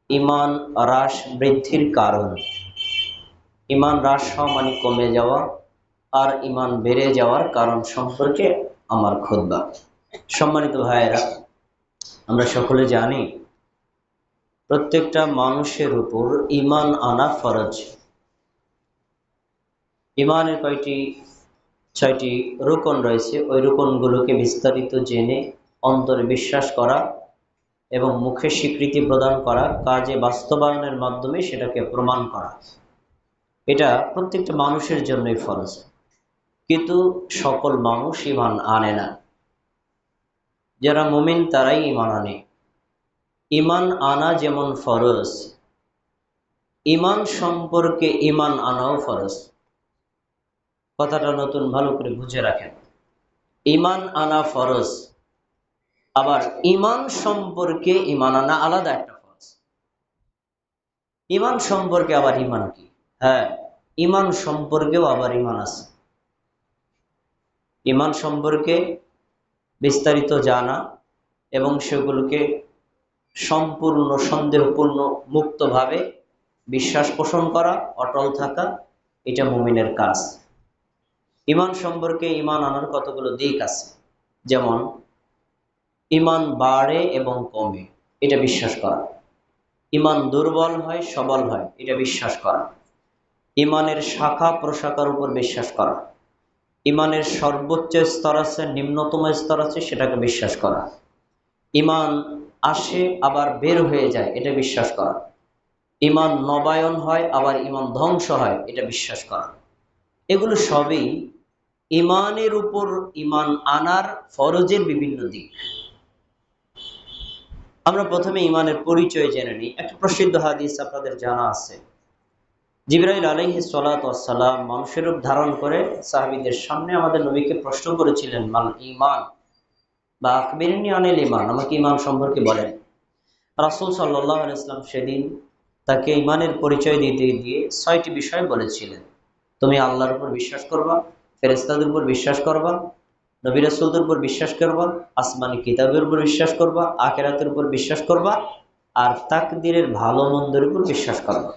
ইমান হ্রাস বৃদ্ধির কারণ। ইমান হ্রাস হওয়া মানে কমে যাওয়া, আর ইমান বেড়ে যাওয়ার কারণ সম্পর্কে আমার খুতবা। সম্মানিত ভাইয়েরা, আমরা সকলে জানি প্রত্যেকটা মানুষের উপর ইমান আনা ফরজ। ইমানের ছয়টি রুকন রয়েছে। ওই রুকনগুলোকে বিস্তারিত জেনে অন্তরে বিশ্বাস করা এবং মুখে স্বীকৃতি প্রদান করা, কাজে বাস্তবায়নের মাধ্যমে সেটাকে প্রমাণ করা, এটা প্রত্যেকটা মানুষের জন্যই ফরজ। কিন্তু সকল মানুষ ইমান আনে না। যারা মুমিন তারাই ইমান আনে। ইমান আনা যেমন ফরজ, ইমান সম্পর্কে ইমান আনাও ফরজ। কথাটা নতুন ভালো করে বুঝে রাখেন। ইমান আনা ফরজ, আবার ইমান সম্পর্কে ইমান আনা আলাদা একটা ফরজ। ইমান সম্পর্কে আবার ইমান কি? হ্যাঁ, ইমান সম্পর্কেও আবার ইমান আছে। ইমান সম্পর্কে বিস্তারিত জানা এবং সেগুলোকে সম্পূর্ণ সন্দেহপূর্ণ মুক্তভাবে বিশ্বাস পোষণ করা, অটল থাকা, এটা মুমিনের কাজ। ইমান সম্পর্কে ইমান আনার কতগুলো দিক আছে। যেমন ইমান বাড়ে এবং কমে, এটা বিশ্বাস করা। ইমান দুর্বল হয়, সবল হয়, এটা বিশ্বাস করা। ইমানের শাখা প্রশাখার উপর বিশ্বাস করা। ইমানের সর্বোচ্চ স্তর আছে, নিম্নতম স্তর আছে, সেটাকে বিশ্বাস করা। ইমান আসে আবার বের হয়ে যায়, এটা বিশ্বাস করা। ইমান নবায়ন হয় আবার ইমান ধ্বংস হয়, এটা বিশ্বাস করা। এগুলো সবই ইমানের উপর ইমান আনার ফরজের বিভিন্ন দিক। আমরা প্রথমে ইমানের পরিচয় জেনে নিই। একটা প্রসিদ্ধ হাদিস আপনাদের জানা আছে। জিবরাইল আলাইহিস সালাতু ওয়াস সালাম মানুষের রূপ ধারণ করে সাহাবীদের সামনে আমাদের নবীকে প্রশ্ন করেছিলেন, মাল ঈমান বা আখবিরনি আনিল ঈমান, আমাকে ঈমান সম্পর্কে বলেন। রাসূল সাল্লাল্লাহু আলাইহি ওয়াসাল্লাম সেদিন তাকে ঈমানের পরিচয় দিতে গিয়ে ৬টি বিষয় বলেছিলেন। তুমি আল্লাহর উপর বিশ্বাস করবা, ফেরেশতাদের উপর বিশ্বাস করবা, নবী রাসূলদের উপর বিশ্বাস করবা, আসমানি কিতাবের উপর বিশ্বাস করবা, আখিরাতের উপর বিশ্বাস করবা, আর তাকদীরের ভালো মন্দের উপর বিশ্বাস করবা।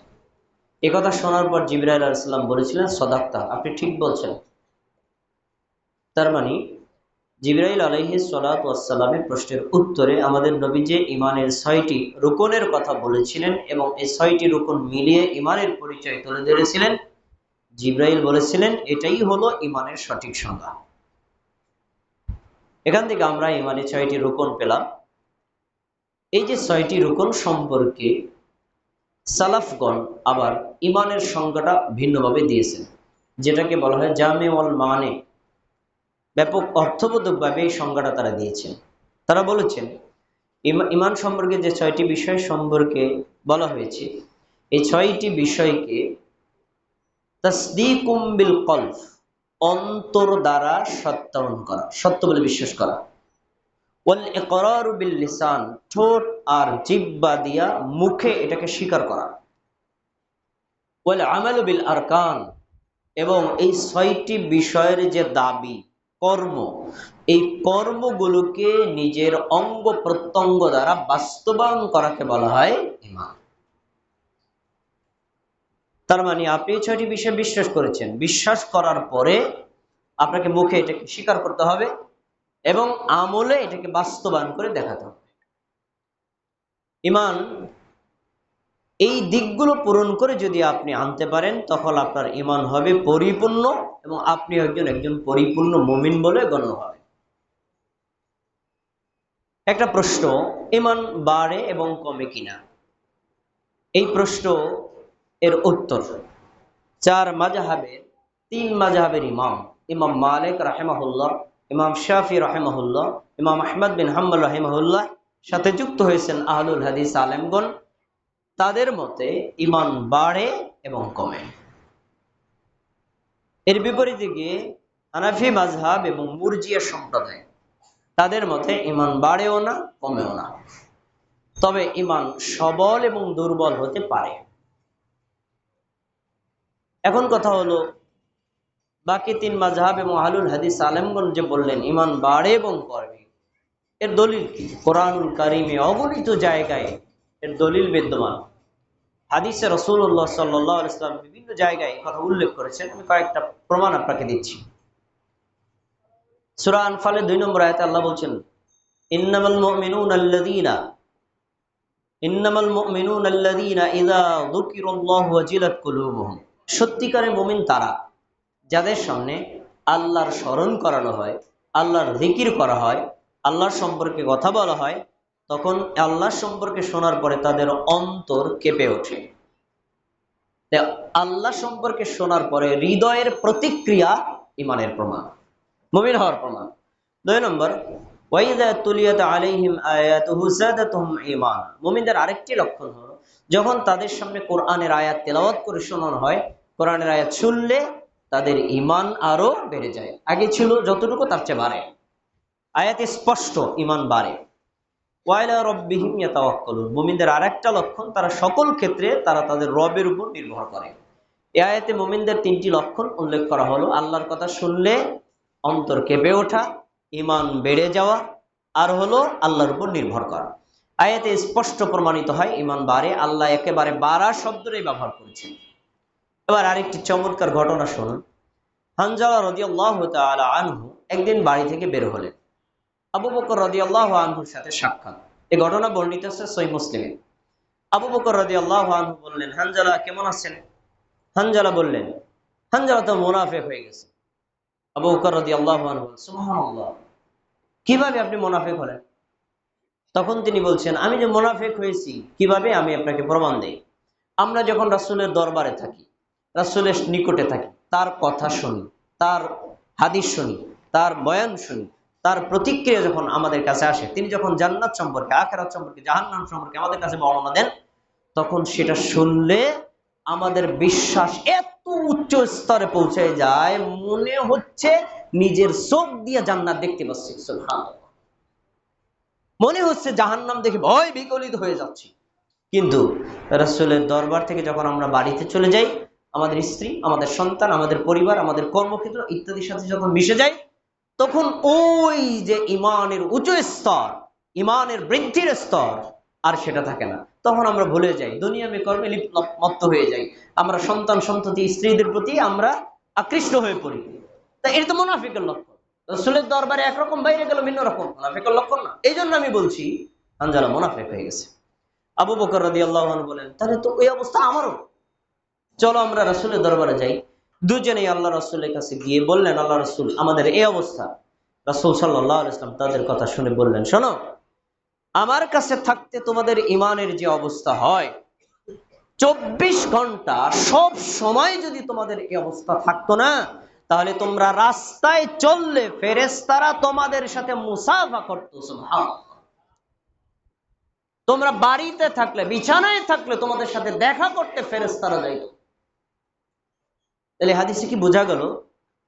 এই কথা শোনার পর জিবরাইল আলাইহিস সালাম বলেছিলেন, সদাক্তা, আপনি ঠিক বলছেন। তার মানে জিবরাইল আলাইহিস সালাতু ওয়াস সালামের প্রশ্নের উত্তরে আমাদের নবী যে ইমানের ৬টি রুকনের কথা বলেছিলেন এবং এই ৬টি রুকন মিলিয়ে ইমানের পরিচয় তুলে ধরেছিলেন, জিবরাইল বলেছিলেন এটাই হলো ইমানের সঠিক সংজ্ঞা। এখান থেকে আমরা ইমানের ৬টি রুকন পেলাম। এই যে ৬টি রুকন সম্পর্কে সালাফগণ আবার ইমানের সংজ্ঞাটা ভিন্নভাবে দিয়েছেন, যেটাকে বলা হয় জামে ওয়াল মানে। ব্যাপক অর্থবোধকভাবে এই সংজ্ঞাটা তারা দিয়েছেন। তারা বলেছেন ইমান সম্পর্কে যে ৬টি বিষয় সম্পর্কে বলা হয়েছে, এই ৬টি বিষয়কে তাসদীকুম বিল কলব, অন্তর দ্বারা সত্যায়ন করা, সত্য বলে বিশ্বাস করা। ওয়াল ইকরারু বিল লিসান, ঠোঁট আর জিহ্বা দিয়া মুখে এটাকে স্বীকার করা। ওয়াল আমালু বিল আরকান, এবং এই ৬টি বিষয়ের যে দাবি, কর্ম, এই কর্মগুলোকে নিজের অঙ্গ প্রত্যঙ্গ দ্বারা বাস্তবায়ন করাকে বলা হয় ঈমান। তার মানে আপনি ৬টি বিষয় বিশ্বাস করেছেন, বিশ্বাস করার পরে আপনাকে মুখে এটাকে স্বীকার করতে হবে এবং আমলে এটাকে বাস্তবায়ন করে দেখাতে হবে। ঈমান এই দিকগুলো পূরণ করে যদি আপনি আনতে পারেন, তখন আপনার ঈমান হবে পরিপূর্ণ এবং আপনি একজন পরিপূর্ণ মুমিন বলে গণ্য হবে। একটা প্রশ্ন, ঈমান বাড়ে এবং কমে কিনা, এই প্রশ্ন এর উত্তর ৪ মাযহাবের ৩ মাযহাবের ইমাম মালিক রাহিমাহুল্লাহ, ইমাম শাফি রাহিমাহুল্লাহ, ইমাম আহমদ বিন হাম্বল রাহিমাহুল্লাহ সাথে যুক্ত হয়েছেন আহলুল হাদিস আলেমগণ। তাদের মতে ঈমান বাড়ে এবং কমে। এর বিপরীতে গিয়ে হানাফি মাযহাব এবং মুরজিয়া সম্প্রদায়, তাদের মতে ঈমান বাড়েও না, কমেও না, তবে ঈমান সবল এবং দুর্বল হতে পারে। এখন কথা হলো, বাকি ৩ মাযহাব এবং আহলুল হাদিস আলেমগণ যে বললেন ঈমান বাড়ে এবং কমে, এর দলিল কি? কোরআনুল কারীমে অগণিত জায়গায় এর দলিল বিদ্যমান। হাদিসে রাসূলুল্লাহ সাল্লাল্লাহু আলাইহি ওয়াসাল্লাম বিভিন্ন জায়গায় এই কথা উল্লেখ করেছেন। আমি কয়েকটা প্রমাণ আপনাকে দিচ্ছি। সূরা আনফালের 2 নম্বর আয়াতে আল্লাহ বলছেন, ইন্নামাল মুমিনুনা আল্লাযীনা ইযা যুকিরাল্লাহু ওয়াজিলাত কুলুবুহুম। সত্যিকারের মুমিন তারা যাদের সামনে আল্লাহর স্মরণ করানো হয়, আল্লাহর জিকির করা হয়, আল্লাহর সম্পর্কে কথা বলা হয়, তখন আল্লাহ সম্পর্কে শোনার পরে তাদের অন্তর কেঁপে ওঠে। আল্লাহ সম্পর্কে শোনার পরে হৃদয়ের প্রতিক্রিয়া ঈমানের প্রমাণ, মুমিন হওয়ার প্রমাণ। 2 নম্বর, ওয়াইযা তুলিয়াত আলাইহিম আয়াতুহু যাদাতুহুম ঈমানা। মুমিনদের আরেকটি লক্ষণ হলো যখন তাদের সামনে কোরআনের আয়াত তেলাওয়াত করে শোনানো হয়, কোরআনের আয়াত শুনলে তাদের ঈমান আরো বেড়ে যায়। আগে ছিল যতটুকু তার চেয়ে বাড়ে। আয়াতে স্পষ্ট ঈমান বাড়ে। ওয়াইলা রাব্বিহিম ইয়াতাওয়াক্কালুন। মুমিনদের আরেকটা লক্ষণ, তারা সকল ক্ষেত্রে তারা তাদের রবের উপর নির্ভর করে। এই আয়াতে মুমিনদের 3টি লক্ষণ উল্লেখ করা হলো: আল্লাহর কথা শুনলে অন্তর কেঁপে ওঠা, ঈমান বেড়ে যাওয়া, আর হলো আল্লাহর উপর নির্ভর করা। আয়াতে স্পষ্ট প্রমাণিত হয় ঈমান বাড়ে। আল্লাহ একেবারে বাড়া শব্দটাই ব্যবহার করেছেন। এবার আরেকটি চমৎকার ঘটনা শুনুন। হানজালা রাদিয়াল্লাহু তাআলা আনহু একদিন বাড়ি থেকে বের হলেন। আবু বকর রাদিয়াল্লাহু আনহুর সাথে সাক্ষাৎ। এই ঘটনা বর্ণিত আছে সহিহ মুসলিমে। আবু বকর রাদিয়াল্লাহু আনহু বললেন, হানজালা কেমন আছেন? হানজালা বললেন, হানজালা তো মুনাফিক হয়ে গেছে। আবু বকর রাদিয়াল্লাহু আনহু বললেন, সুবহানাল্লাহ, কিভাবে আপনি মুনাফিক হলেন? তখন তিনি বলছেন, আমি যে মুনাফিক হয়েছি কিভাবে আমি আপনাকে প্রমাণ দেই। আমরা যখন রাসূলের দরবারে থাকি, রাসূলের নিকটে থাকি, তার কথা শুনি, তার হাদিস শুনি, তার বয়ান শুনি, তার প্রতিক্রিয়া যখন আমাদের কাছে আসে, তিনি যখন জান্নাত সম্পর্কে, আখিরাত সম্পর্কে, জাহান্নাম সম্পর্কে আমাদের কাছে বর্ণনা দেন, তখন সেটা শুনলে আমাদের বিশ্বাস এত উচ্চ স্তরে পৌঁছে যায়, মনে হচ্ছে নিজের চোখ দিয়ে জান্নাত দেখতে পাচ্ছি। সুবহানাল্লাহ। মনে হচ্ছে জাহান্নাম দেখে ভয় বিগলিত হয়ে যাচ্ছি। কিন্তু রাসূলের দরবার থেকে যখন আমরা বাড়িতে চলে যাই, আমাদের স্ত্রী, আমাদের সন্তান, আমাদের পরিবার, আমাদের কর্মক্ষেত্র ইত্যাদির সাথে যখন মিশে যাই, তখন ওই যে ঈমানের উঁচু স্তর, ঈমানের বৃদ্ধির স্তর, আর সেটা থাকে না। তখন আমরা ভুলে যাই, দুনিয়াবি কর্মে মত্ত হয়ে যাই। আমরা সন্তান সন্ততি স্ত্রীদের প্রতি আমরা আকৃষ্ট হয়ে পড়ি। তা এটা তো মুনাফিকের লক্ষণ। রাসূলের দরবারে একরকম, বাইরে গেল ভিন্ন রকম, মুনাফিকের লক্ষণ না। এই জন্য আমি বলছি হানজালা মুনাফিক হয়ে গেছে। আবু বকর রাদিয়াল্লাহু আনহু বলেন, তাহলে তো ওই অবস্থা আমারও, চলো আমরা রাসূলের দরবারে যাই। দুজনেই আল্লাহ রাসূলের কাছে গিয়ে বললেন, আল্লাহ রাসূল, আমাদের এই অবস্থা। রাসূল সাল্লাল্লাহু আলাইহি ওয়াসাল্লাম তাদের কথা শুনে বললেন, শোনো, আমার কাছে থাকতে তোমাদের ঈমানের যে অবস্থা হয়, 24 ঘন্টা সব সময় যদি তোমাদের এই অবস্থা থাকতো না, তাহলে তোমরা রাস্তায় চললে ফেরেশতারা তোমাদের সাথে মুসাফা করতো। সুবহানাল্লাহ। তোমরা বাড়িতে থাকলে, বিছানায় থাকলে তোমাদের সাথে দেখা করতে ফেরেশতারা যাইত। তাহলে হাদিসে কি বোঝা গেল?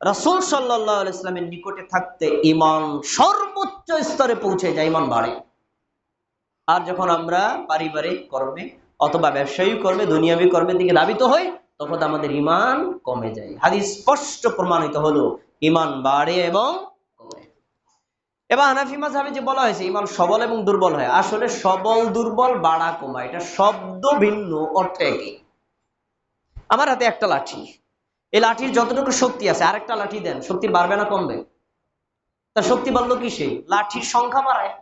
রাসূল সাল্লাল্লাহু আলাইহি ওয়াসাল্লামের নিকটে থাকতে ঈমান সর্বোচ্চ স্তরে পৌঁছে যায়, ঈমান বাড়ে। আর যখন আমরা পারিবারিক কর্মে অথবা ব্যবসায়িক কর্মে, দুনিয়াবি কর্মের দিকে ধাবিত হই, তখন আমাদের ঈমান কমে যায়। হাদিস স্পষ্ট প্রমাণিত হলো ঈমান বাড়ে এবং কমে। এবার হানাফি মাযহাবে যে বলা হয়েছে ঈমান সবল এবং দুর্বল হয়, আসলে সবল দুর্বল বাড়া কমা এটা শব্দ ভিন্ন, অর্থ একই। আমার হাতে একটা লাঠি, এই লাঠির যতটুকু শক্তি আছে, আরেকটা লাঠি দেন, শক্তি বাড়বে না কমবে? তার শক্তি বাড়লো কিসে? লাঠির সংখ্যা বাড়ায়।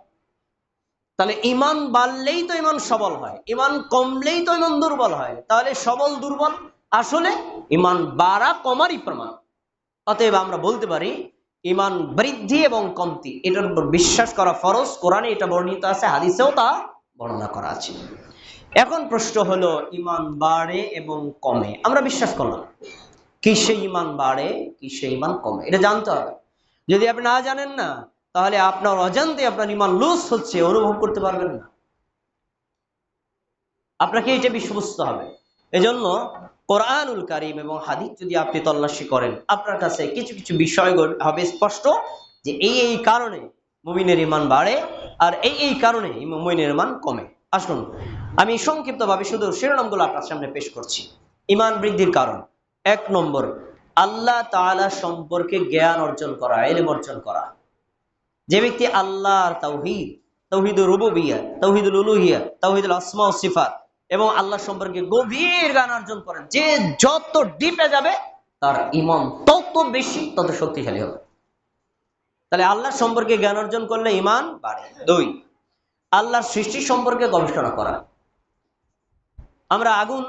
তাহলে ঈমান বাড়লেই তো ঈমান সবল হয়, ঈমান কমলেই তো ঈমান দুর্বল হয়। তাহলে সবল দুর্বল আসলে ঈমান বাড়া কমারই প্রমাণ। অতএব আমরা বলতে পারি ঈমান বৃদ্ধি এবং কমতি এটার উপর বিশ্বাস করা ফরজ। কোরআনে এটা বর্ণিত আছে, হাদিসেও তা বর্ণনা করা আছে। এখন প্রশ্ন হলো, ঈমান বাড়ে এবং কমে আমরা বিশ্বাস করলাম, কিসে ঈমান বাড়ে, কিসে ঈমান কমে, এটা জানতে হবে। যদি আপনি না জানেন না, তাহলে আপনার অজান্তে আপনার ঈমান লুজ হচ্ছে, অনুভব করতে পারবেন না। আপনাকে এটা বিষয় বুঝতে হবে। এজন্য কোরআনুল কারীম এবং হাদিস যদি আপনি তল্লাশি করেন, আপনার কাছে কিছু কিছু বিষয় হবে স্পষ্ট যে এই কারণে মুমিনের ঈমান বাড়ে, আর এই কারণে মুমিনের ঈমান কমে। আসুন আমি সংক্ষিপ্তভাবে শুধু শিরোনামগুলো আপনার সামনে পেশ করছি। ঈমান বৃদ্ধির কারণ: 1 নম্বর, আল্লাহ তাআলা সম্পর্কে জ্ঞান অর্জন করা, ইলম অর্জন করা। যে ব্যক্তি আল্লাহর তাওহীদ, তাওহীদুর রুবুবিয়্যা, তাওহীদুল উলুহিয়্যা, তাওহীদুল আসমা ও সিফাত এবং আল্লাহ সম্পর্কে গভীর জ্ঞান অর্জন করেন, যে যত ডিপে যাবে তার ঈমান তত বেশি, তত শক্তিশালী হবে। তাহলে আল্লাহ সম্পর্কে জ্ঞান অর্জন করলে ঈমান বাড়ে। 2, আল্লাহর সৃষ্টি সম্পর্কে গবেষণা করা। আমরা আগুন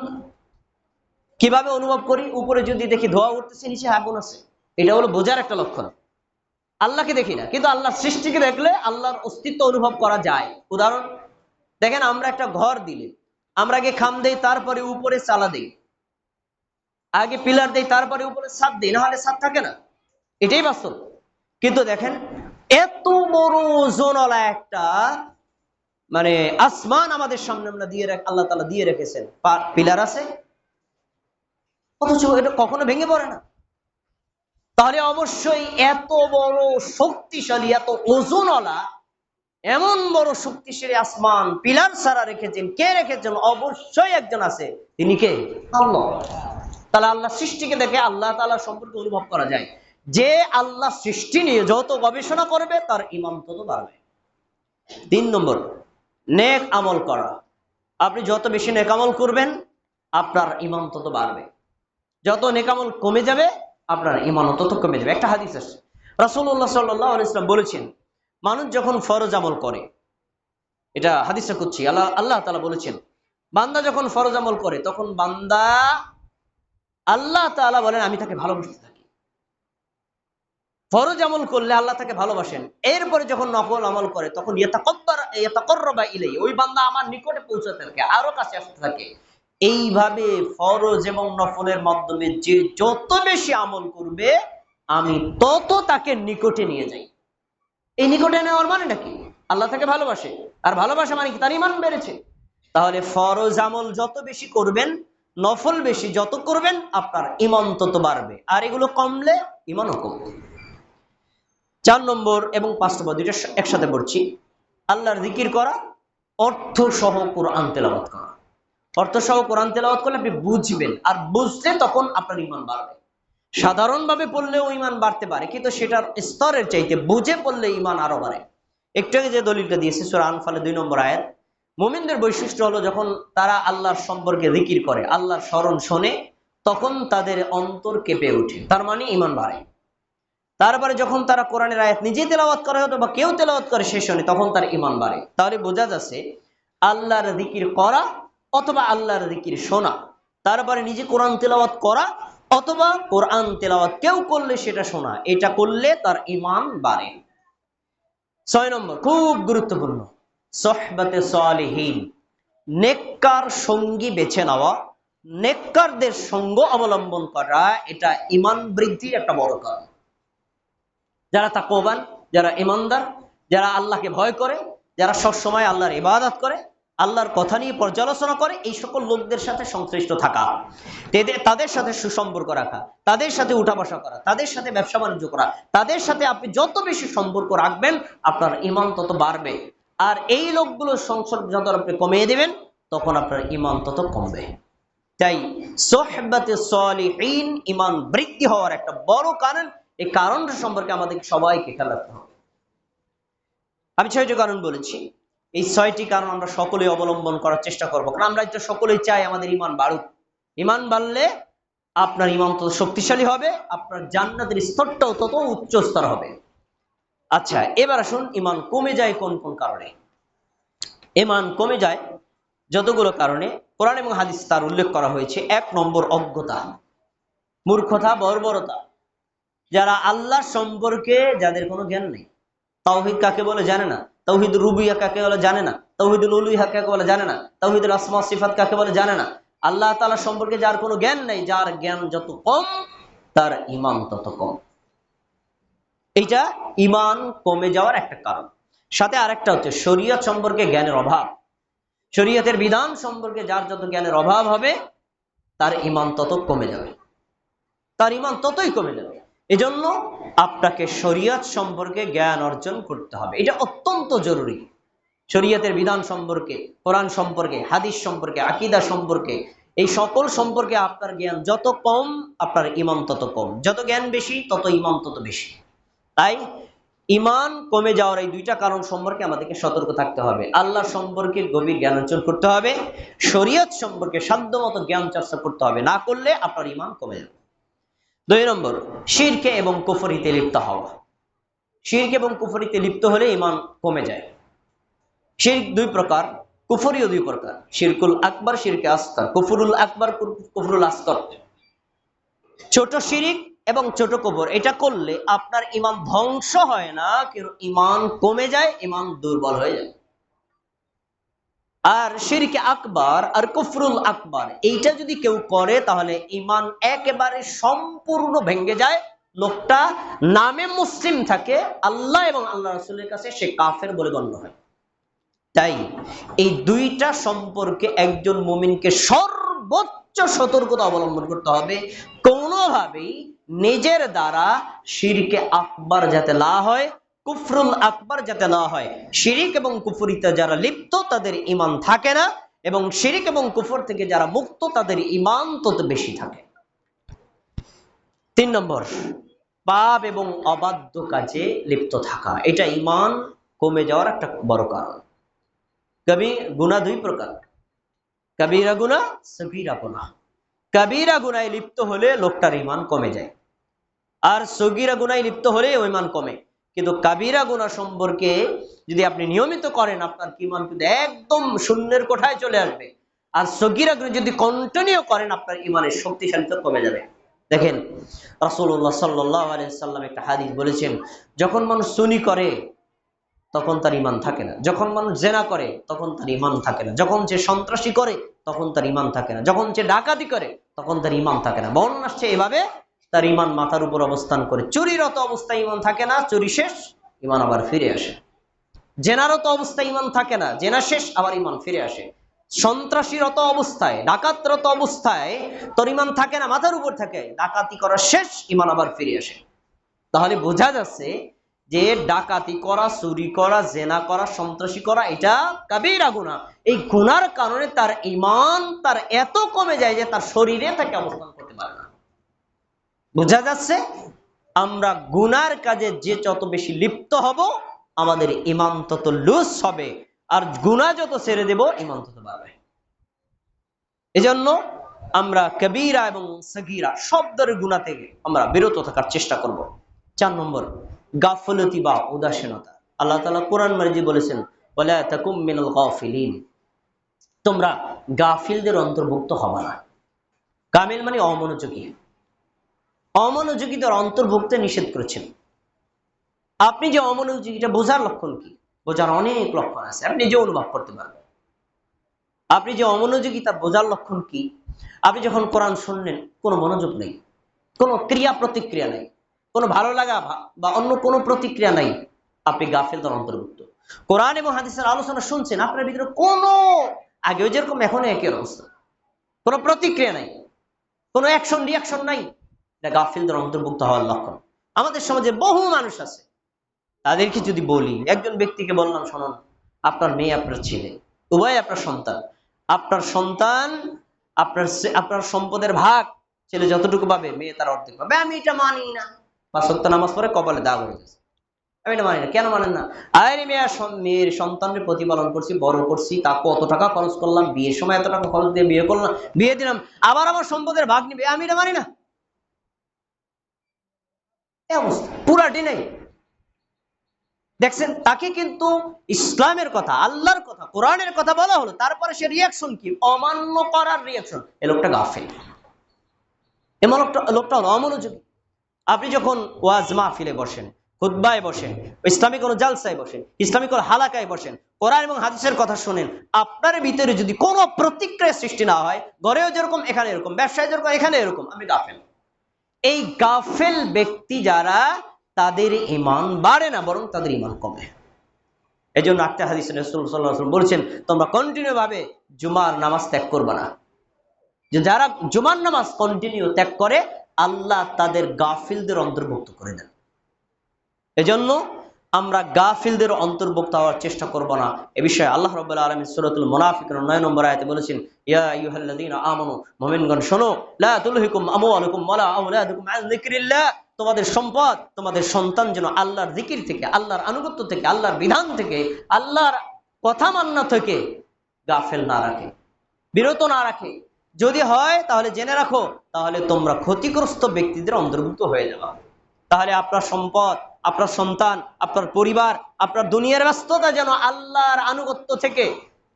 কিভাবে অনুভব করি? উপরে যদি দেখি ধোঁয়া উঠতেছে, নিচে আগুন আছে, এটা হলো বোঝার একটা লক্ষণ। আল্লাহকে দেখি না, কিন্তু আল্লাহর সৃষ্টিকে দেখলে আল্লাহর অস্তিত্ব অনুভব করা যায়। উদাহরণ দেখেন, আমরা একটা ঘর দিলে আমরা আগে খাম দেই, তারপরে উপরে চালা দেই, আগে পিলার দেই, তারপরে উপরে ছাদ দেই, না হলে ছাদ থাকে না। এটাই বাস্তব। কিন্তু দেখেন, এত বড় ওজনওয়ালা একটা মানে আসমান আমাদের সামনে আমরা আল্লাহ তাআলা দিয়ে রেখেছেন, পিলার আছে, অথচ এটা কখনো ভেঙে পড়ে না। তাহলে অবশ্যই এত বড় শক্তিশালী, এত ওজনওয়ালা, এমন বড় শক্তিশালী আসমান পিলার ছাড়া রেখেছেন। কে রেখেছেন? অবশ্যই একজন আছে। তিনি কে? আল্লাহ। তাহলে আল্লাহ সৃষ্টিকে দেখে আল্লাহ তাআলা সম্পর্কে অনুভব করা যায়। যে আল্লাহ সৃষ্টি নিয়ে যত গবেষণা করবে তার ঈমান তত বাড়বে। 3 নম্বর, নেক আমল করা। আপনি যত বেশি নেক আমল করবেন আপনার ঈমান তত বাড়বে। যত নেক আমল কমে যাবে আপনার ঈমান তত কমে যাবে। একটা হাদিস আছে, রাসূলুল্লাহ সাল্লাল্লাহু আলাইহি ওয়াসাল্লাম বলেছেন, মানুষ যখন ফরজ আমল করে, এটা হাদিসে কুদসি, আল্লাহ তাআলা বলেছেন, বান্দা যখন ফরজ আমল করে তখন বান্দা, আল্লাহ তাআলা বলেন, আমি তাকে ভালোবাসতে থাকি। ফরজ আমল করলে আল্লাহ তাকে ভালোবাসেন। এরপরে যখন নফল আমল করে তখন ইয়াতাকাররাবা ইলাইহি, ওই বান্দা আমার নিকটে পৌঁছাতে থাকে, আরো কাছে আসতে থাকে। এইভাবে ফরজ এবং নফলের মাধ্যমে যে যত বেশি আমল করবে আমি তত তাকে নিকটে নিয়ে যাই। এই নিকটে নেওয়ার মানে নাকি? আল্লাহ তাকে ভালোবাসে, আর ভালোবাসা মানে কি? তার ঈমান বেড়েছে। তাহলে ফরজ আমল যত বেশি করবেন, নফল বেশি যত করবেন, আপনার ঈমান তত বাড়বে, আর এগুলো কমলে ঈমানও কমবে। 4 নম্বর এবং 5 নম্বর দুইটা একসাথে পড়ছি, আল্লাহর জিকির করা, অর্থ সহ কোরআন তেলাওয়াত করা। অর্থ সহ কোরআন তেলাওয়াত করলে আপনি বুঝবেন, আর বুঝলে তখন আপনার ঈমান বাড়বে। সাধারণভাবে পড়লেও ঈমান বাড়তে পারে, কিন্তু সেটার স্তরের চাইতে বুঝে পড়লে ঈমান আরো বাড়ে। একটু আগে যে দলিলটা দিয়েছে সূরা আনফালে 2 নম্বর আয়াত, মুমিনদের বৈশিষ্ট্য হলো যখন তারা আল্লাহর সম্পর্কে জিকির করে, আল্লাহর স্মরণ শোনে, তখন তাদের অন্তর কেঁপে ওঠে, তার মানে ঈমান বাড়ে। তারপরে যখন তারা কোরআনের আয়াত নিজে তেলাওয়াত করে হতো বা কেউ তেলাওয়াত করে সে শোনে, তখন তার ঈমান বাড়ে। তাহলে বোঝা যাচ্ছে আল্লাহর জিকির করা অথবা আল্লাহর জিকির শোনা, তারপরে নিজে কোরআন তেলাওয়াত করা অথবা কোরআন তেলাওয়াত কেউ করলে সেটা শোনা, এটা করলে তার ঈমান বাড়ে। 6 নম্বর খুব গুরুত্বপূর্ণ, সোহবতে সালিহিন, নেককার সঙ্গী বেছে নেওয়া, নেককারদের সঙ্গ অবলম্বন করা, এটা ঈমান বৃদ্ধির একটা বড় কারণ। যারা তাকওয়াবান, যারা ঈমানদার, যারা আল্লাহকে ভয় করে, যারা সবসময় আল্লাহর ইবাদত করে, আল্লাহর কথা নিয়ে পর্যালোচনা করে, এই সকল লোকদের সাথে সংশ্লিষ্ট থাকা, তাদের সাথে সুসম্পর্ক রাখা, তাদের সাথে উঠা বসা করা, তাদের সাথে ব্যবসা বাণিজ্য করা, তাদের সাথে আপনি যত বেশি সম্পর্ক রাখবেন আপনার ঈমান তত বাড়বে। আর এই লোকগুলোর সংসর্গ যত আপনি কমিয়ে দেবেন তখন আপনার ঈমান তত কমবে। তাই সোহবতে সালিহিন ঈমান বৃদ্ধি হওয়ার একটা বড় কারণ। এই কারণটা সম্পর্কে আমাদের সবাইকে খেয়াল রাখতে হবে। আমি 6টি কারণ বলেছি, এই 6টি কারণ আমরা সকলে অবলম্বন করার চেষ্টা করবো, কারণ আমরা এটা সকলেই চাই আমাদের ঈমান বাড়ুক। ঈমান বাড়লে আপনার ঈমান তত শক্তিশালী হবে, আপনার জান্নাতের স্তরটাও তত উচ্চ স্তর হবে। আচ্ছা, এবার আসুন ঈমান কমে যায় কোন কোন কারণে। ঈমান কমে যায় যতগুলো কারণে কোরআন এবং হাদিস তার উল্লেখ করা হয়েছে। 1 নম্বর, অজ্ঞতা, মূর্খতা, বর্বরতা। যারা আল্লাহ সম্পর্কে যাদের কোনো জ্ঞান নেই, তাওহীদ কাকে বলে জানে না, তাওহীদ রুবুবিয়্যা কাকে বলে জানে না, তাওহীদুল উলুহিয়্যা কাকে বলে জানে না, তাওহীদুল আসমা সিফাত কাকে বলে জানে না, আল্লাহ তাআলা সম্পর্কে যার কোনো জ্ঞান নেই, যার জ্ঞান যত কম তার ঈমান তত কম। এইটা ঈমান কমে যাওয়ার একটা কারণ। সাথে আরেকটা হচ্ছে শরীয়ত সম্পর্কে জ্ঞানের অভাব। শরীয়তের বিধান সম্পর্কে যার যত জ্ঞানের অভাব হবে তার ঈমান তত কমে যাবে, তার ঈমান ততই কমে যাবে। এজন্য আপনাকে শরীয়ত সম্পর্কে জ্ঞান অর্জন করতে হবে, এটা অত্যন্ত জরুরি। শরীয়তের বিধান সম্পর্কে, কোরআন সম্পর্কে, হাদিস সম্পর্কে, আকীদা সম্পর্কে, এই সকল সম্পর্কে আপনার জ্ঞান যত কম আপনার ঈমান তত কম, যত জ্ঞান বেশি তত ঈমান তত বেশি। তাই ইমান কমে যাওয়ার এই দুইটা কারণ সম্পর্কে আমাদেরকে সতর্ক থাকতে হবে। আল্লাহ সম্পর্কে গভীর জ্ঞান অর্জন করতে হবে, শরীয়ত সম্পর্কে সাধ্যমতো জ্ঞান চর্চা করতে হবে, না করলে আপনার ইমান কমে যাবে। 2 নম্বর, শিরকে এবং কুফরিতে লিপ্ত হওয়া। শিরক এবং কুফরিতে লিপ্ত হলে ইমান কমে যায়। শিরক 2 প্রকার, কুফরিও 2 প্রকার, শিরকুল আকবার, শিরকে আসগর, কুফরুল আকবার, কুফরুল আসগর। ছোট শিরিক এবং ছোট কুফর, এটা করলে আপনার ইমান ধ্বংস হয় না, কিন্তু ইমান কমে যায়, ইমান দুর্বল হয়ে যায়। আর শিরকে আকবার আর কুফরুল আকবার, এইটা যদি কেউ করে তাহলে ইমান একেবারে সম্পূর্ণ ভেঙে যায়। লোকটা নামে মুসলিম থাকে, আল্লাহ এবং আল্লাহ রাসূলের কাছে সে কাফের বলে গণ্য হয়। তাই এই দুইটা সম্পর্কে একজন মুমিনকে সর্বোচ্চ সতর্কতা অবলম্বন করতে হবে। কোনোভাবেই নিজের দ্বারা শিরকে আকবার যাতে না হয়, কুফরুল আকবার যাতে না হয়। শিরিক এবং কুফরিতে যারা লিপ্ত তাদের ঈমান থাকে না, এবং শিরিক এবং কুফর থেকে যারা মুক্ত তাদের ঈমান তত বেশি থাকে। 3 নম্বর, পাপ এবং অবাধ্য কাজে লিপ্ত থাকা, এটা ঈমান কমে যাওয়ার একটা বড় কারণ। গুনাহ 2 প্রকার, কবিরা গুনাহ, সগীরা গুনাহ। কবিরা গুনাহে লিপ্ত হলে লোকটার ঈমান কমে যায়, আর সগীরা গুনাহে লিপ্ত হলে ঈমান কমে। কিন্তু কবিরা গুনাহ সম্পর্কে যদি আপনি নিয়মিত করেন, আপনার ঈমান কিন্তু একদম শূন্যের কোঠায় চলে আসবে। আর সগীরা গুনাহ যদি কন্টিনিউ করেন, আপনার ঈমানের শক্তিশালীতা কমে যাবে। দেখেন, রাসূলুল্লাহ সাল্লাল্লাহু আলাইহি সাল্লাম একটা হাদিস বলেছেন, যখন মানুষ চুরি করে তখন তার ঈমান থাকে না, যখন মানুষ জেনা করে তখন তার ঈমান থাকে না, যখন সে সন্ত্রাসী করে তখন তার ঈমান থাকে না, যখন সে ডাকাতি করে তখন তার ঈমান থাকে না। বর্ণনা আসছে এভাবে, তার ঈমান মাথার উপর অবস্থান করে। চুরিরত অবস্থায় ঈমান থাকে না, চুরি শেষ ঈমান আবার ফিরে আসে। জেনারত অবস্থায় ঈমান থাকে না, জেনা শেষ আবার ঈমান ফিরে আসে। সন্ত্রাসীরত অবস্থায়, ডাকাতরত অবস্থায় তোর ঈমান থাকে না, মাথার উপর থাকে, ডাকাতি করা শেষ ঈমান আবার ফিরে আসে। তাহলে বোঝা যাচ্ছে যে ডাকাতি করা, চুরি করা, জেনা করা, সন্ত্রাসী করা, এটা কাবীরা গুনাহ। এই গুনার কারণে তার ঈমান তার এত কমে যায় যে তার শরীরে থেকে অবস্থান করতে পারে না। বোঝা যাচ্ছে, আমরা গুনার কাজে যে যত বেশি লিপ্ত হব, আমাদের ঈমান তত লুজ হবে, আর গুনাহ যত ছেড়ে দেব, ঈমান তত বাড়বে। এজন্য আমরা কবিরা এবং সগীরা সব ধরনের গুনাহ থেকে আমরা বিরত থাকার চেষ্টা করব। 4 নম্বর, গাফলতি বা উদাসীনতা। আল্লাহ তাআলা কোরআন মাজিদে বলেছেন, ওয়ালা তাকুম মিনাল গাফিলিন, তোমরা গাফিলদের অন্তর্ভুক্ত হবে না। গাফিল মানে অমনোযোগী, অমনোযোগীদের অন্তর্ভুক্ত নিষেধ করেছেন। আপনি যে অমনোযোগী, এটা বোঝার লক্ষণ কি? বোঝার অনেক লক্ষণ আছে, আপনি যে অনুভব করতে পারবেন। আপনি যে অমনোযোগী তা বোঝার লক্ষণ কি? আপনি যখন কোরআন শুনলেন, কোনো মনোযোগ নেই, কোনো ক্রিয়া প্রতিক্রিয়া নেই, কোনো ভালো লাগা বা অন্য কোনো প্রতিক্রিয়া নাই, আপনি গাফিলদের অন্তর্ভুক্ত। কোরআন এবং হাদিসের আলোচনা শুনছেন, আপনার ভিতরে কোনো, আগেও যেরকম এখনো একই অবস্থা, কোনো প্রতিক্রিয়া নাই, কোনো অ্যাকশন রিয়াকশন নাই, এটা গাফিলদের অন্তর্ভুক্ত হওয়ার লক্ষণ। আমাদের সমাজে বহু মানুষ আছে, তাদেরকে যদি বলি, একজন ব্যক্তিকে বললাম, শুনুন, আপনার মেয়ে আপনার ছেলে উভয় আপনার সন্তান, আপনার সন্তান আপনার সম্পদের ভাগ ছেলে যতটুকু পাবে, মেয়ে তার অর্ধেক পাবে। আমি এটা মানি না। 5 ওয়াক্ত নামাজ পড়ে কপালে দাগ হয়ে গেছে, আমি এটা মানি না। কেন মানেন না? আরে মেয়ের সন্তানের প্রতিপালন করছি, বড় করছি, তা কত টাকা খরচ করলাম, বিয়ের সময় এত টাকা খরচ দিয়ে বিয়ে করলাম, বিয়ে দিলাম, আবার আমার সম্পদের ভাগ নিবে, আমি এটা মানি না। এই অবস্থা পুরাটি নেই। দেখছেন, তাকে কিন্তু ইসলামের কথা, আল্লাহর কথা, কোরআনের কথা বলা হলো, তারপরে সে রিয়াকশন কি? অমান্য করার রিয়াকশন। এই লোকটা গাফিল, এমন লোকটা হলো অমনোযোগী। আপনি যখন ওয়াজ মাহফিলে বসেন, খুতবায় বসেন, ইসলামিক কোনো জালসায় বসেন, ইসলামিক কোনো হালাকায় বসেন, কোরআন এবং হাদিসের কথা শুনেন, আপনার ভিতরে যদি কোনো প্রতিক্রিয়া সৃষ্টি না হয়, ঘরেও যেরকম এখানে এরকম, ব্যবসায় যেরকম এখানে এরকম, আমি গাফেল। এই গাফেল ব্যক্তি যারা, তাদের ঈমান বাড়ে না, বরং তাদের ঈমান কমে। এই জন্য একটা হাদিসে রাসূল সাল্লাল্লাহু আলাইহি ওয়াসাল্লাম বলেছেন, তোমরা কন্টিনিউ ভাবে জুমার নামাজ ত্যাগ করবে না। যে যারা জুমার নামাজ কন্টিনিউ ত্যাগ করে, আল্লাহ তাদের গাফিলদের অন্তর্ভুক্ত করে দেন। এজন্য আমরা গাফিলদের অন্তর্ভুক্ত হওয়ার চেষ্টা করব না। এ বিষয়ে আল্লাহ রাব্বুল আলামিন সূরাতুল মুনাফিকুন 9 নম্বর আয়াতে বলেছেন, ইয়া আইয়ুহাল্লাযীনা আমানু, মুমিনগণ শোনো, লা তুলহিকুম আমওয়ালুকুম ওয়ালা আওলাদুকুম আন যিকরিল্লাহ, তোমাদের সম্পদ, তোমাদের সন্তান যেন আল্লাহর জিকির থেকে, আল্লাহর আনুগত্য থেকে, আল্লাহর বিধান থেকে, আল্লাহর কথা মান্না থেকে গাফেল না রাখে, বিরত না রাখে। যদি হয় তাহলে জেনে রাখো, তাহলে তোমরা ক্ষতিগ্রস্ত ব্যক্তিদের অন্তর্ভুক্ত হয়ে যাবে। তাহলে আপনার সম্পদ, আপনার সন্তান, আপনার পরিবার, আপনার দুনিয়ার ব্যস্ততা যেন আল্লাহর আনুগত্য থেকে,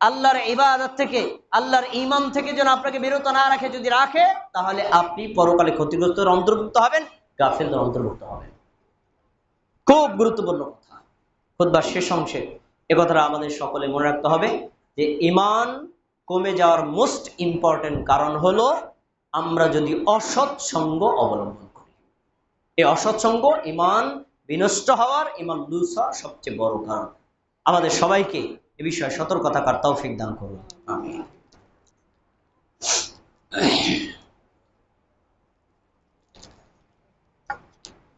আল্লাহর ইবাদত থেকে, আল্লাহর ঈমান থেকে যেন আপনাকে বিরত না রাখে। যদি রাখে তাহলে আপনি পরকালে ক্ষতিগ্রস্তের অন্তর্ভুক্ত হবেন, গাফেলদের অন্তর্ভুক্ত হবেন। খুব গুরুত্বপূর্ণ কথা। খুতবার শেষ অংশে এ কথাটা আমাদের সকলে মনে রাখতে হবে যে ঈমান কমে যাওয়ার মোস্ট ইম্পর্টেন্ট কারণ হলো আমরা যদি অসৎ সঙ্গ অবলম্বন করি। এই অসৎ সঙ্গ ঈমান বিনষ্ট হওয়ার, ঈমান লুজ হওয়ার সবচেয়ে বড় কারণ। আমাদের সবাইকে এ বিষয়ে সতর্ক থাকার তৌফিক দান করুন, আমিন।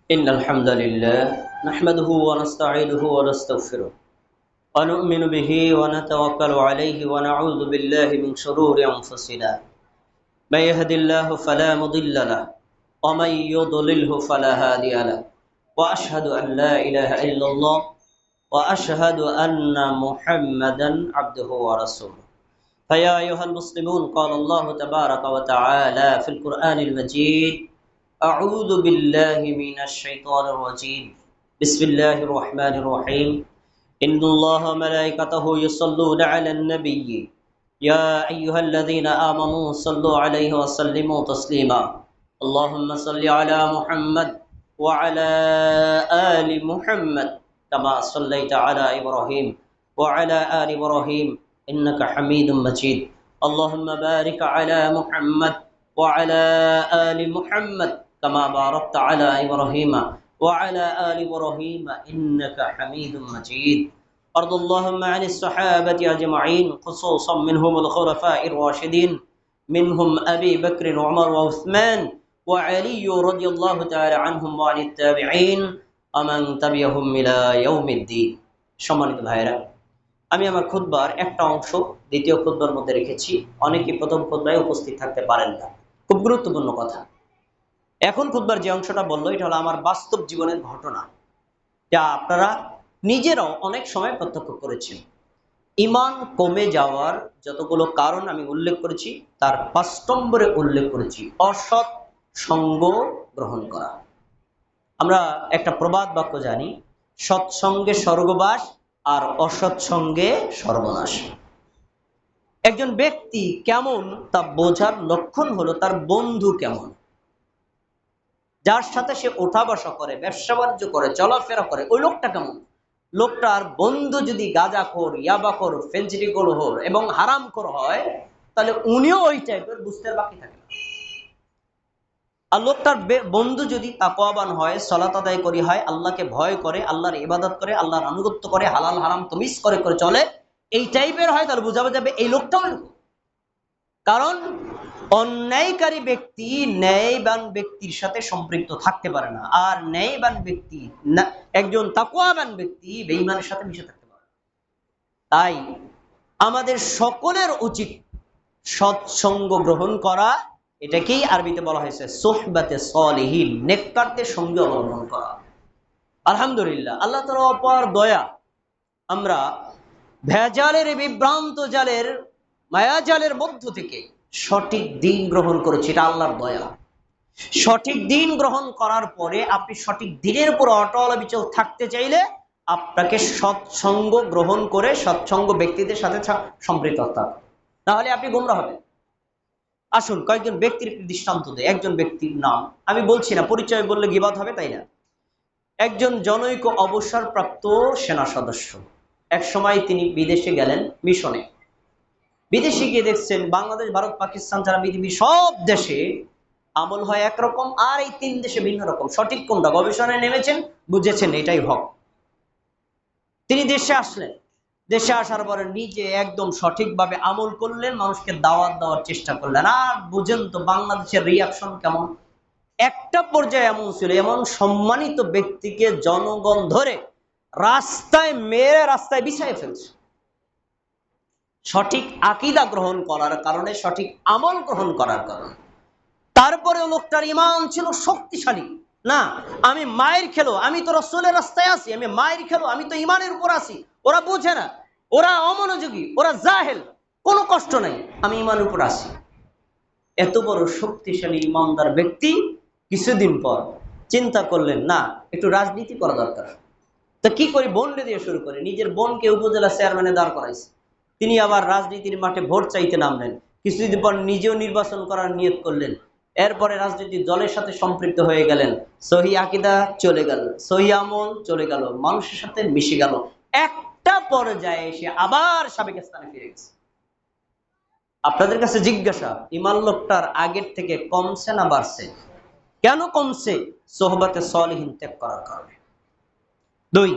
ইন্নাল হামদালিল্লাহ নাহমাদুহু ওয়া নাস্তাঈনুহু ওয়া নাস্তাগফিরুহ ওয়া নু'মিনু বিহি ওয়া নাতাওয়াক্কালু আলাইহি ওয়া নাউযু বিল্লাহি মিন শুরুরি আনফুসিনা মান ইয়াহদিল্লাহু ফালা মুদিল্লা লাহু ওয়া মান ইউদ্লিলহু ফালা হাদিয়া লাহু ওয়া আশহাদু আন লা ইলাহা ইল্লাল্লাহ ওয়া আশহাদু আন্না মুহাম্মাদান আবদুহু ওয়া রাসূলুহু। ফায়া আইয়ুহাল মুসলিমুন ক্বালা আল্লাহু তাবারাকা ওয়া তাআলা ফিল কুরআনিল মাজিদ আউযু বিল্লাহি মিনাশ শাইতানির রাজীম বিসমিল্লাহির রহমানির রহিম ইন্নাল্লাহা ওয়া মালাইকাতাহু ইউসাল্লুনা আলান নাবিয়্যি ইয়া আইয়ুহাল্লাযীনা আমানু সাল্লু আলাইহি ওয়া সাল্লিমু তাসলিমা আল্লাহুম্মা সাল্লি আলা মুহাম্মাদ ওয়া আলা আলি মুহাম্মাদ কামা সাল্লাইতা আলা ইব্রাহিম ওয়া আলা আলি ইব্রাহিম ইন্নাকা হামিদুম মাজিদ আল্লাহুম্মা বারিক আলা মুহাম্মাদ ওয়া আলা আলি মুহাম্মাদ কামা বারাকতা আলা ইব্রাহিম ওয়া আলা আলি ইব্রাহিম ইন্নাকা হামিদুম মাজিদ। وارض اللهم عن الصحابة أجمعين خصوصا منهم الخلفاء الراشدين منهم أبي بكر وعمر وعثمان وعلي رضي الله تعالى عنهم وعن التابعين ومن تبعهم إلى يوم الدين। সম্মানিত ভাইরা, আমি আমার খুতবার একটা অংশ দ্বিতীয় খুতবার মধ্যে রেখেছি। অনেকে প্রথম খুতবায় উপস্থিত থাকতে পারেন না, খুব গুরুত্বপূর্ণ কথা। এখন খুতবার যে অংশটা বললো এটা হলো আমার বাস্তব জীবনের ঘটনা, যা আপনারা নিজেরাও অনেক সময় প্রত্যক্ষ করেছেন। ঈমান কমে যাওয়ার যতগুলো কারণ আমি উল্লেখ করেছি তার ৫ নম্বরে উল্লেখ করেছি অসৎ সঙ্গ গ্রহণ করা। আমরা একটা প্রবাদ বাক্য জানি, সৎসঙ্গে স্বর্গবাস আর অসৎ সঙ্গে সর্বনাশ। একজন ব্যক্তি কেমন তা বোঝার লক্ষণ হলো তার বন্ধু কেমন। যার সাথে সে ওঠা বসা করে, ব্যবসা বাণিজ্য করে, চলাফেরা করে, ওই লোকটা কেমন। লোকটার বন্ধু যদি গাঁজাখোর, ইয়াবাখোর, ফেঞ্জিডিগোলখোর এবং হারামখোর হয় তাহলে উনিও ওই টাইপের, বুঝতে বাকি থাকে না। আর লোকটার বন্ধু যদি তাকওয়াবান হয়, সালাত আদায় করি হয়, আল্লাহকে ভয় করে, আল্লাহর ইবাদত করে, আল্লাহর আনুগত্য করে, হালাল হারাম তমিজ করে করে চলে, এই টাইপের হয়, তাহলে বোঝা যাবে এই লোকটাও এরকম। কারণ অন্যায়কারী ব্যক্তি ন্যায়বান ব্যক্তির সাথে সম্পৃক্ত থাকতে পারে না, আর ন্যায়বান ব্যক্তি একজন তাকওয়াবান ব্যক্তি বেঈমানের সাথে মিশে থাকতে পারে। তাই আমাদের সকলের উচিত সৎসঙ্গ গ্রহণ করা। এটাকেই আরবিতে বলা হয়েছে সুহবাতে সলিহিন, নেককারদের সঙ্গে অবলম্বন করা। আলহামদুলিল্লাহ, আল্লাহ তাআলার অপার দয়া, আমরা ভেজালের বিভ্রান্ত জালের মায়াজালের মধ্য থেকে সঠিক দিন গ্রহণ করেছি, এটা আল্লাহর দয়া। সঠিক দিন গ্রহণ করার পরে আপনি সঠিক দিনের উপর অটল অবিচল থাকতে চাইলে আপনাকে সৎসঙ্গ গ্রহণ করে সৎসঙ্গ ব্যক্তিদের সাথে সম্পৃক্ত হতে হবে, তাহলে আপনি গোমরা হবেন। আসুন কয়েকজন ব্যক্তির দৃষ্টান্ত দেয়। একজন ব্যক্তির নাম আমি বলছি না, পরিচয় বললে গীবত হবে, তাই না। একজন জনৈক অবসরপ্রাপ্ত সেনা সদস্য। এক সময় তিনি বিদেশে গেলেন মিশনে। বিদেশে গিয়ে দেখছেন বাংলাদেশ, ভারত, পাকিস্তান ছাড়া পৃথিবীর সব দেশে আমল হয় একরকম, আর এই 3 দেশে ভিন্ন রকম। সঠিক কোনটা গবেষণায় নেমেছেন, বুঝেছেন এটাই হক। তিনি দেশে আসলেন। দেশে আসার পরে নিজে একদম সঠিকভাবে আমল করলেন, মানুষকে দাওয়াত দেওয়ার চেষ্টা করলেন। আর বুঝেন তো বাংলাদেশের রিয়াকশন কেমন। একটা পর্যায়ে এমন ছিল, এমন সম্মানিত ব্যক্তিকে জনগণ ধরে রাস্তায় মেরে রাস্তায় বিছায় ফেলছে। সঠিক আকীদা গ্রহণ করার কারণে, সঠিক আমল গ্রহণ করার কারণে। তারপরে লোকটার ঈমান ছিল শক্তিশালী, না, আমি মায়ের খেলো, আমি তো রাসূলের রাস্তায় আছি, আমি মায়ের খেলো, আমি তো ইমানের উপর আছি। ওরা বুঝে না, ওরা অমনোযোগী, ওরা জাহেল, কোনো কষ্ট নাই, আমি ইমানের উপর আছি। এত বড় শক্তিশালী ইমানদার ব্যক্তি কিছুদিন পর চিন্তা করলেন, না, একটু রাজনীতি করা দরকার। তো কি করি, বোনকে দিয়ে শুরু করে, নিজের বোনকে উপজেলা চেয়ারম্যানে দাঁড় করাইছে। তিনি আবার রাজনীতির মাঠে ভোট চাইতে নামলেন। কিছুদিন পর নিজেও নির্বাচন করার নিয়ত করলেন। এরপরে রাজনীতির দলের সাথে সম্পৃক্ত হয়ে গেলেন। সহি আকীদা চলে গেল, সহি আমল চলে গেল, মানুষের সাথে মিশে গেল। একটা পর্যায়ে এসে আবার সাবেক স্থানে ফিরে গেছে। আপনাদের কাছে জিজ্ঞাসা, ইমান লোকটার আগের থেকে কমছে না বাড়ছে? কেন কমছে? সোহবতে সলিহিন ত্যাগ করার কারণে। দুই,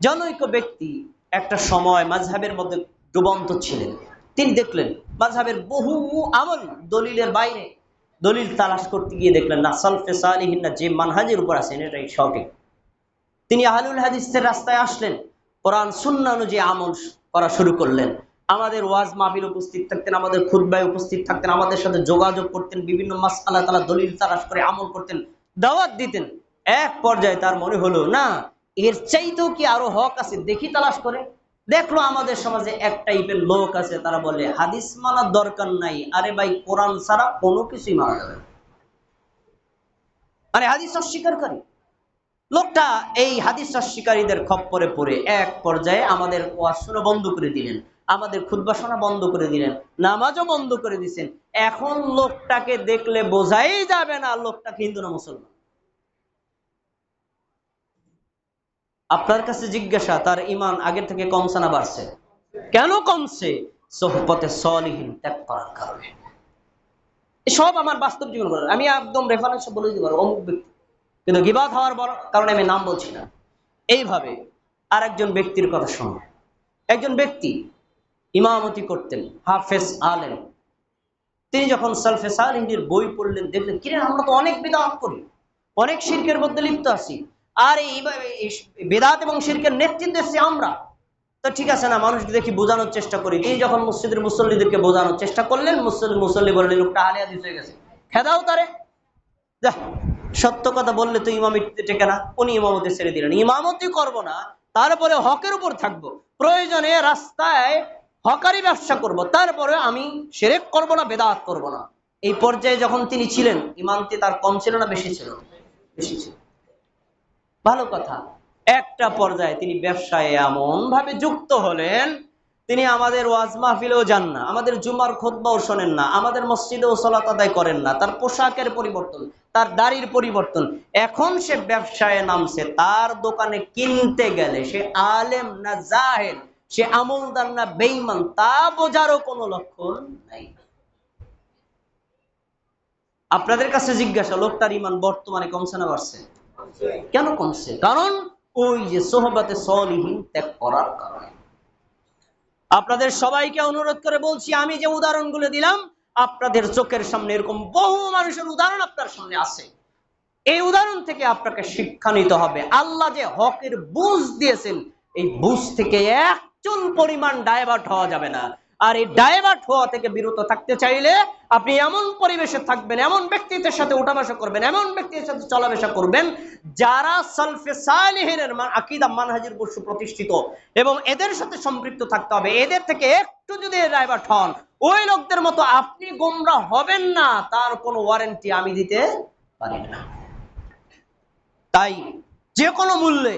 জনৈক ব্যক্তি একটা সময় মাযহাবের মধ্যে ডুবন্ত ছিলেন। তিনি দেখলেন মাযহাবের বহু আমল দলিলের বাইরে, দলিল তালাশ করতে গিয়ে দেখলেন না, সালফে সালিহিনরা যে মানহাজের উপর আছেন এটাই সঠিক। তিনি আহলুল হাদিসের রাস্তায় আসলেন, কোরআন সুন্নাহ অনুযায়ী আমল করা শুরু করলেন। আমাদের ওয়াজ মাহফিল উপস্থিত থাকতেন, আমাদের খুতবায় উপস্থিত থাকতেন, আমাদের সাথে যোগাযোগ করতেন, বিভিন্ন মাসআলা তাআলা দলিল তালাশ করে আমল করতেন, দাওয়াত দিতেন। এক পর্যায়ে তার মনে হলো, না, এর চাইতেও কি আরো হক আছে, দেখি তালাশ করে। দেখলো আমাদের সমাজে এক টাইপের লোক আছে, তারা বলে হাদিস মানার দরকার নাই। আরে ভাই, কোরআন ছাড়া কোনো কিছুই মানা যাবে না। আরে হাদিস অস্বীকারী লোকটা এই হাদিস অস্বীকারীদের খপ্পরে পড়ে এক পর্যায়ে আমাদের ওয়াজ শোনা বন্ধ করে দিলেন, আমাদের খুতবা শোনা বন্ধ করে দিলেন, নামাজও বন্ধ করে দিয়েছেন। এখন লোকটাকে দেখলে বোঝাই যাবে না লোকটা হিন্দু না মুসলমান। আপনার কাছে জিজ্ঞাসা, তার ইমান আগের থেকে কমছে না বাড়ছে? কেন কমছে? সোহবতে সলিহিন ত্যাগ করার কারণে। সব আমার বাস্তব জীবন বলে, আমি একদম রেফারেন্স বলে দিতে পারবো অমুক ব্যক্তি, কিন্তু গীবাত হওয়ার কারণে আমি নাম বলছি না। এইভাবে আরেকজন ব্যক্তির কথা শুনুন। একজন ব্যক্তি ইমামতি করতেন, হাফেজ আলেম। তিনি যখন সালফে সালিহিনের বই পড়লেন, দেখলেন কিরে, আমরা তো অনেক বিদআত করি, অনেক শিরকের মধ্যে লিপ্ত আছি, আর এই বিদআত এবং শিরকের নেতৃত্ব দিচ্ছি আমরা। তো ঠিক আছে না, মানুষকে দেখি বোঝানোর চেষ্টা করি। তিনি যখন মসজিদের মুসল্লিদেরকে বোঝানোর চেষ্টা করলেন, মুসল্লি বললেন লোকটা আহলে হাদিস হয়ে গেছে, খেদাও তারে। সত্য কথা বললে তো ইমামতি টেকে না, উনি ইমামতি ছেড়ে দিলেন, ইমামতি করব না, তারপরে হকের উপর থাকবো, প্রয়োজনে রাস্তায় হকারি ব্যবসা করব, তারপরে আমি শিরক করব না, বেদাত করব না। এই পর্যায়ে যখন তিনি ছিলেন, ইমামতি তার কম ছিল না বেশি ছিল? বেশি ছিল। ভালো কথা। একটা পর্যায়ে তিনি ব্যবসায় এমন ভাবে যুক্ত হলেন, তিনি আমাদের ওয়াজ মাহফিলেও যান না, আমাদের জুমার খুতবাও শোনেন না, আমাদের মসজিদেও সালাত আদায় করেন না। তার পোশাকের পরিবর্তন, তার দাড়ির পরিবর্তন। এখন সে ব্যবসায় নামছে, তার দোকানে কিনতে গেলে সে আলেম না জাহেল, সে আমলদার না বেঈমান, তা বোঝারও কোনো লক্ষণ নাই। আপনাদের কাছে জিজ্ঞাসা, লোকটার ইমান বর্তমানে কমছে না বাড়ছে? কেন কমছে? কারণ ওই যে সোহবতে সলিহিন ত্যাগ করার কারণে। আপনাদের সবাইকে অনুরোধ করে বলছি, আমি যে উদাহরণগুলো দিলাম, আপনাদের চোখের সামনে এরকম বহু মানুষের উদাহরণ আপনার সামনে আছে। এই উদাহরণ থেকে আপনাকে শিক্ষা নিতে হবে। আল্লাহ যে হকের বুঝ দিয়েছেন, এই বুঝ থেকে এক চুল পরিমাণ ডাইভার্ট হওয়া যাবে না। আর এই ডাইভার্ট হওয়া থেকে বিরত থাকতে চাইলে আপনি এমন পরিবেশে থাকবেন, এমন ব্যক্তিদের সাথে উঠাবসা করবেন, এমন ব্যক্তিদের সাথে চলাফেরা করবেন যারা সালফে সালেহিনের আকীদা মানহাজের উপর সুপ্রতিষ্ঠিত, এবং এদের সাথে সম্পৃক্ত থাকতে হবে। এদের থেকে একটু যদি ডাইভার্ট হন, ওই লোকদের মতো আপনি গোমরা হবেন না, তার কোনো ওয়ারেন্টি আমি দিতে পারি না। তাই যে কোনো মূল্যে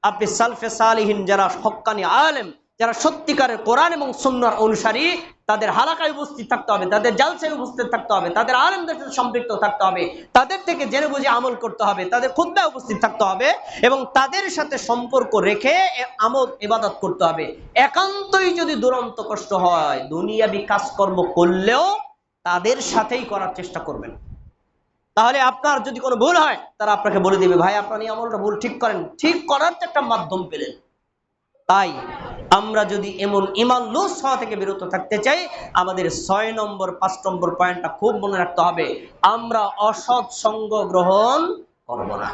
আপনি সালফে সালিহিন যারা হক্কানি আলেম, যারা সত্যিকারের কোরআন এবং সুন্নাহর অনুসারী, তাদের হালাকায় উপস্থিত থাকতে হবে, তাদের জালসায় উপস্থিত থাকতে হবে, তাদের আলেমদের সাথে সম্পৃক্ত থাকতে হবে, তাদের থেকে জেনে বুঝে আমল করতে হবে, তাদের খুতবায় উপস্থিত থাকতে হবে এবং তাদের সাথে সম্পর্ক রেখে আমল ইবাদত করতে হবে। একান্তই যদি দুরন্ত কষ্ট হয়, দুনিয়াবি কাজকর্ম করলেও তাদের সাথেই করার চেষ্টা করবেন। তাহলে আপনার যদি কোনো ভুল হয়, তারা আপনাকে বলে দিবে, ভাই আপনার এই আমলটা ভুল, ঠিক করেন। ঠিক করার তো একটা মাধ্যম পেলেন। তাই আমরা যদি এমন ঈমান লুজ হওয়া থেকে বিরত থাকতে চাই, আমাদের 6 নম্বর 5 নম্বর পয়েন্টটা খুব মনে রাখতে হবে, আমরা অসৎ সঙ্গ গ্রহণ করব না।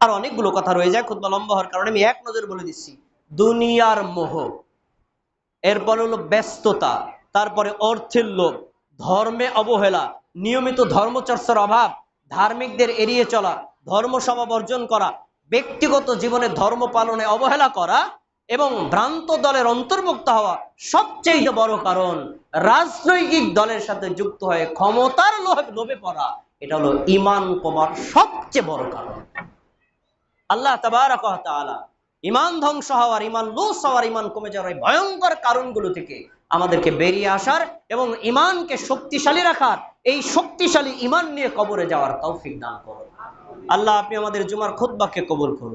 আর অনেকগুলো কথা রয়ে যায়, খুতবা লম্বা হওয়ার কারণে আমি এক নজর বলে দিচ্ছি। দুনিয়ার মোহ, এরপর হলো ব্যস্ততা, তারপরে অর্থের লোভ, ধর্মে অবহেলা, নিয়মিত ধর্মচর্চার অভাব, ধার্মিকদের এড়িয়ে চলা, ধর্মসভা বর্জন করা, ব্যক্তিগত জীবনে ধর্ম পালনে অবহেলা করা এবং ভ্রান্ত দলের অন্তর্ভুক্ত হওয়া সবচেয়ে বড় কারণ রাজনৈতিক দলের সাথে যুক্ত হয়ে ক্ষমতার লোভে পড়া। এটা হলো ঈমান কমার সবচেয়ে বড় কারণ। আল্লাহ তাবারাক ওয়া তাআলা ঈমান ধ্বংস হওয়ার, ঈমান লুস হওয়ার, ঈমান কমে যাওয়ার এই ভয়ঙ্কর কারণগুলো থেকে আমাদেরকে বেরিয়ে আসার এবং ঈমানকে শক্তিশালী রাখার, এই শক্তিশালী ঈমান নিয়ে কবরে যাওয়ার তৌফিক দান করুন। আল্লাহ আপনি আমাদের জুমার খুতবাকে কবুল করুন।